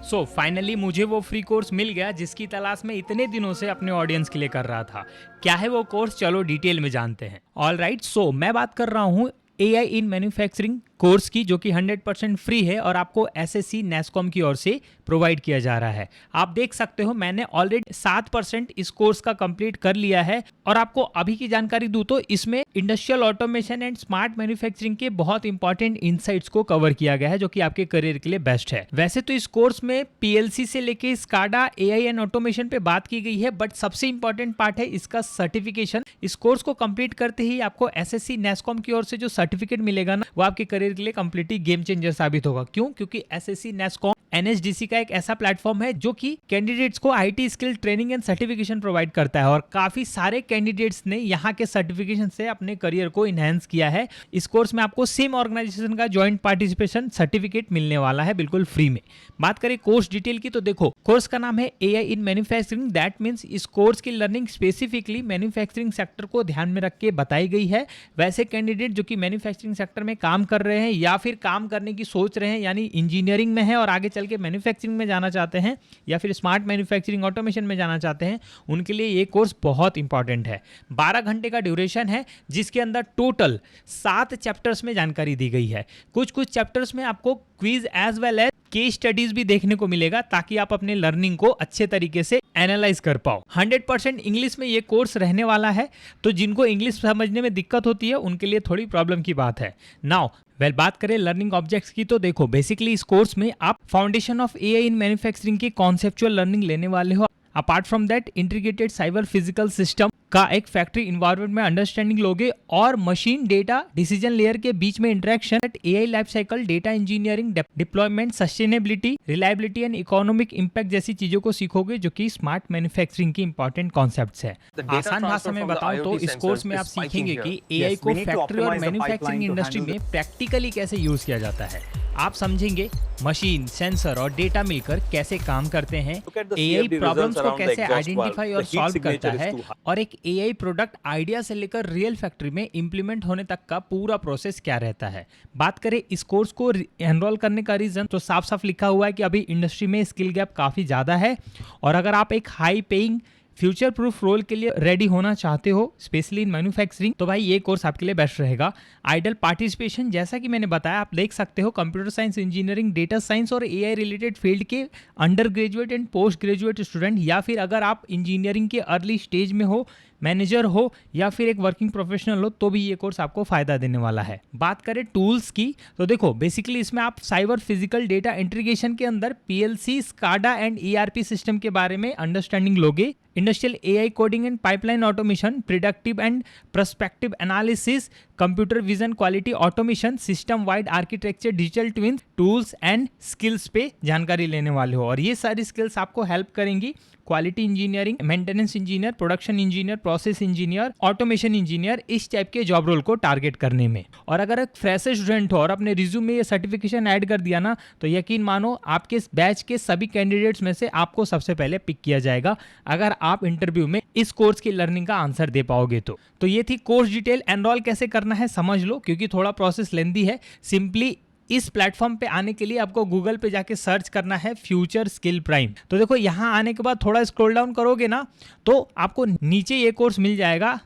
Finally मुझे वो free course मिल गया जिसकी तलाश में इतने दिनों से अपने ऑडियंस के लिए कर रहा था। क्या है वो कोर्स, चलो डिटेल में जानते हैं। ऑल राइट, सो मैं बात कर रहा हूँ AI इन मैन्युफैक्चरिंग कोर्स की, जो कि 100% फ्री है और आपको SSC NASSCOM की ओर से प्रोवाइड किया जा रहा है। आप देख सकते हो मैंने ऑलरेडी 7% इस कोर्स का कंप्लीट कर लिया है। और आपको अभी की जानकारी दूं तो इसमें industrial automation and smart manufacturing के बहुत इंपॉर्टेंट इनसाइट्स को कवर किया गया है, जो कि आपके करियर के लिए बेस्ट है। वैसे तो इस कोर्स में PLC से लेके SCADA, AI एंड ऑटोमेशन पे बात की गई है, बट सबसे इंपॉर्टेंट पार्ट है इसका सर्टिफिकेशन। इस कोर्स को कंप्लीट करते ही आपको SSC NASSCOM की ओर से जो सर्टिफिकेट मिलेगा ना, वो आपके करियर के लिए कंप्लीटली गेम चेंजर साबित होगा। क्यों? क्योंकि SSC NASSCOM NSDC का एक ऐसा प्लेटफॉर्म है जो कि कैंडिडेट्स को IT skill training and certification provide करता है, और काफी सारे कैंडिडेट्स ने यहाँ के सर्टिफिकेशन से अपने करियर को इनहेंस किया है। इस कोर्स में आपको सेम ऑर्गेनाइजेशन का ज्वाइंट पार्टिसिपेशन सर्टिफिकेट मिलने वाला है बिल्कुल फ्री में। बात करें कोर्स डिटेल की तो देखो, कोर्स का नाम है AI in manufacturing. That means इस कोर्स की लर्निंग स्पेसिफिकली मैन्युफैक्चरिंग सेक्टर को ध्यान में रख के बताई गई है। वैसे कैंडिडेट जो कि मैन्युफैक्चरिंग सेक्टर में काम कर रहे हैं या फिर काम करने की सोच रहे हैं, यानी इंजीनियरिंग में है और आगे चल के मैन्युफैक्चरिंग में जाना चाहते हैं या फिर स्मार्ट मैन्युफैक्चरिंग ऑटोमेशन में जाना चाहते हैं, उनके लिए ये कोर्स बहुत इंपॉर्टेंट है। 12 घंटे का ड्यूरेशन है, जिसके अंदर टोटल 7 चैप्टर्स में जानकारी दी गई है। कुछ चैप्टर्स में आपको quiz as well as case studies भी देखने को मिलेगा, ताकि आप अपने लर्निंग को अच्छे तरीके से एनालाइज कर पाओ। 100% इंग्लिश में ये कोर्स रहने वाला है, तो जिनको इंग्लिश समझने में दिक्कत होती है उनके लिए थोड़ी प्रॉब्लम की बात है। नाउ बात करें लर्निंग ऑब्जेक्ट्स की तो देखो, बेसिकली इस कोर्स में आप foundation of AI in manufacturing की कॉन्सेप्चुअल लर्निंग लेने वाले हो। Apart from that integrated cyber physical system का एक फैक्ट्री इन्वायरमेंट में अंडरस्टैंडिंग लोगे, और मशीन डेटा डिसीजन लेयर के बीच में interaction, AI life cycle, data engineering, deployment, sustainability, reliability and economic impact जैसी चीजों को सीखोगे, जो कि स्मार्ट मैन्युफैक्चरिंग की इंपॉर्टेंट कॉन्सेप्ट्स है। आसान भाषा में बताऊं तो इस कोर्स में आप सीखेंगे कि AI को फैक्ट्री और मैन्युफैक्चरिंग इंडस्ट्री में प्रैक्टिकली कैसे यूज किया जाता है। आप समझेंगे मशीन, सेंसर और डेटा मिलकर कैसे काम करते हैं, AI प्रॉब्लम्स को कैसे आइडेंटिफाई और सॉल्व करता है, और एक AI प्रोडक्ट आइडिया से लेकर रियल फैक्ट्री में इंप्लीमेंट होने तक का पूरा प्रोसेस क्या रहता है। बात करें इस कोर्स को एनरोल करने का रीजन, तो साफ साफ लिखा हुआ है कि अभी इंडस्ट्री में स्किल गैप काफी ज्यादा है, और अगर आप एक high paying future proof role के लिए रेडी होना चाहते हो, स्पेशली इन मैन्युफैक्चरिंग, तो भाई ये कोर्स आपके लिए बेस्ट रहेगा। आइडल पार्टिसिपेशन, जैसा कि मैंने बताया, आप देख सकते हो computer science, engineering, data science और AI रिलेटेड फील्ड के under graduate and post graduate student, या फिर अगर आप इंजीनियरिंग के अर्ली स्टेज में हो, मैनेजर हो या फिर एक वर्किंग प्रोफेशनल हो, तो भी ये कोर्स आपको फायदा देने वाला है। बात करें टूल्स की तो देखो, बेसिकली इसमें आप साइबर फिजिकल डेटा इंटीग्रेशन के अंदर PLC, SCADA and ERP system के बारे में अंडरस्टैंडिंग लोगे। Industrial AI coding and pipeline automation, predictive and perspective analysis, computer vision, quality automation, system wide architecture, digital twin, tools and skills पे जानकारी लेने वाले हो। और ये सारी स्किल्स आपको हेल्प करेंगी quality engineering, maintenance engineer, production engineer, process engineer, automation engineer, इस टाइप के जॉब रोल को टारगेट करने में। और अगर एक फ्रेशर स्टूडेंट हो और अपने रिज्यूम में ये सर्टिफिकेशन ऐड कर दिया ना, तो यकीन मानो आपके बैच के सभी कैंडिडेट्स में से आपको सबसे पहले पिक किया जाएगा, अगर आप इंटरव्यू में इस कोर्स की लर्निंग का आंसर दे पाओगे तो ये थी कोर्स डिटेल। एनरोल कैसे करना है समझ लो, क्योंकि थोड़ा प्रोसेस लेंदी है। सिंपली इस प्लेटफॉर्म पे आने के लिए आपको गूगल पे जाके सर्च करना है फ्यूचर स्किल प्राइम। तो देखो, यहाँ आने के बाद थोड़ा स्क्रॉल डाउन करोगे ना, तो आपको नीचे ये कोर्स मिल जाएगा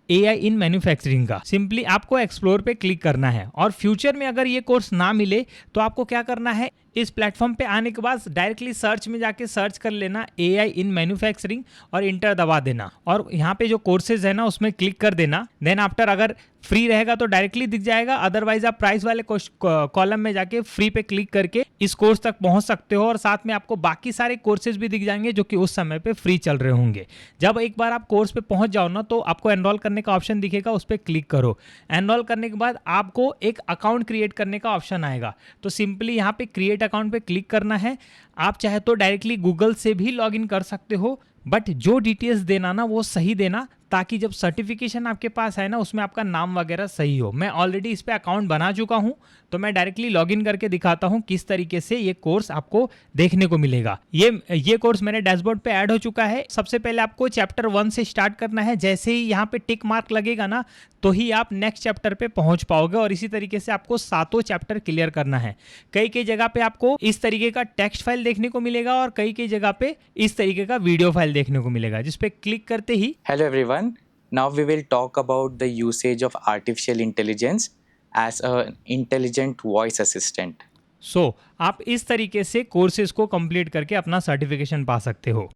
AI इन मैन्युफैक्चरिंग का। सिंपली आपको एक्सप्लोर पे क्लिक करना है, और फ्यूचर में अगर ये कोर्स ना मिले तो आपको क्या करना है, इस प्लेटफॉर्म पे आने के बाद डायरेक्टली सर्च में जाके सर्च कर लेना AI इन मैन्युफैक्चरिंग और इंटर दबा देना, और यहाँ पे जो कोर्सेज है ना उसमें क्लिक कर देना। देन आफ्टर अगर फ्री रहेगा तो डायरेक्टली दिख जाएगा, अदरवाइज आप प्राइस वाले कॉलम में जाके फ्री पे क्लिक करके इस कोर्स तक पहुंच सकते हो, और साथ में आपको बाकी सारे कोर्सेज भी दिख जाएंगे जो कि उस समय पे फ्री चल रहे होंगे। जब एक बार आप कोर्स पे पहुंच जाओ ना, तो आपको एनरोल करने का ऑप्शन दिखेगा, उस पर क्लिक करो। एनरोल करने के बाद आपको एक अकाउंट क्रिएट करने का ऑप्शन आएगा, तो सिंपली यहाँ पे क्रिएट अकाउंट पे क्लिक करना है। आप चाहे तो डायरेक्टली गूगल से भी लॉगिन कर सकते हो, बट जो डिटेल्स देना ना वो सही देना, ताकि जब सर्टिफिकेशन आपके पास है ना उसमें आपका नाम वगैरह सही हो। मैं ऑलरेडी इस पे अकाउंट बना चुका हूँ, तो मैं डायरेक्टली लॉगिन करके दिखाता हूँ किस तरीके से ये कोर्स आपको देखने को मिलेगा। ये कोर्स मेरे डैशबोर्ड पे ऐड हो चुका है। सबसे पहले आपको चैप्टर 1 से स्टार्ट करना है। जैसे ही यहाँ पे टिक मार्क लगेगा ना, तो ही आप नेक्स्ट चैप्टर पे पहुंच पाओगे, और इसी तरीके से आपको सातों चैप्टर क्लियर करना है। कई कई जगह पे आपको इस तरीके का टेक्स्ट फाइल देखने को मिलेगा और कई कई जगह पे इस तरीके का वीडियो फाइल देखने को मिलेगा, जिस पे क्लिक करते ही Hello everyone. Now we will talk about the usage of artificial intelligence as an intelligent voice assistant. आप इस तरीके से कोर्सेज को कंप्लीट करके अपना सर्टिफिकेशन पा सकते हो।